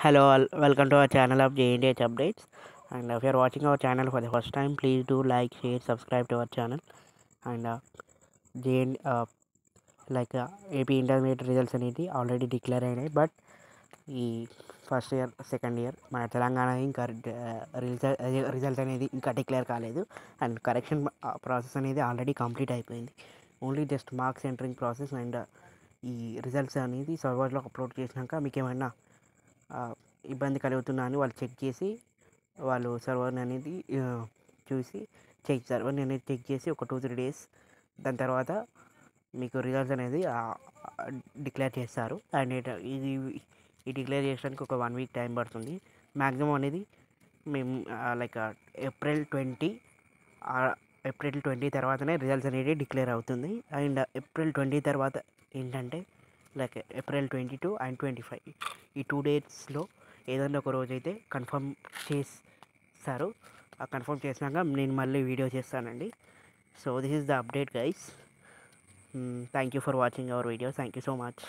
Hello, welcome to our channel of JNDH updates. And if you are watching our channel for the first time, please do like, share, subscribe to our channel. And JN AP intermediate results అనేది already declare అయినాయి. But ఈ first year second year మన తెలంగాణ ఇంకా result అనేది ఇంకా declare కాలేదు. And correction process అనేది already complete అయిపోయింది. Only just marks entering process and ఈ రిజల్ట్స్ అనేది సర్వర్లో అప్లోడ్ చేసినాక మీకు ఏమైనా ఇబ్బంది కలుగుతుందా అని వాళ్ళు చెక్ చేసి వాళ్ళు సర్వర్ని అనేది చూసి సర్వర్ని అనేది చెక్ చేసి ఒక 2-3 డేస్ దాని తర్వాత మీకు రిజల్ట్స్ అనేది డిక్లేర్ చేస్తారు. అండ్ ఇది ఈ డిక్లేర్ చేయడానికి ఒక 1 వీక్ టైం పడుతుంది. మ్యాక్సిమం అనేది మేము ఏప్రిల్ 20 తర్వాతనే రిజల్ట్స్ అనేది డిక్లేర్ అవుతుంది. అండ్ ఏప్రిల్ 20 తర్వాత ఏంటంటే ఏప్రిల్ 22 అండ్ 25 ఈ 2 డేట్స్లో ఏదైనా ఒక రోజు అయితే కన్ఫర్మ్ చేస్తారు. ఆ కన్ఫర్మ్ చేసినాక నేను మళ్ళీ వీడియో చేస్తానండి. So this is the update guys. Thank you for watching our video. Thank you so much.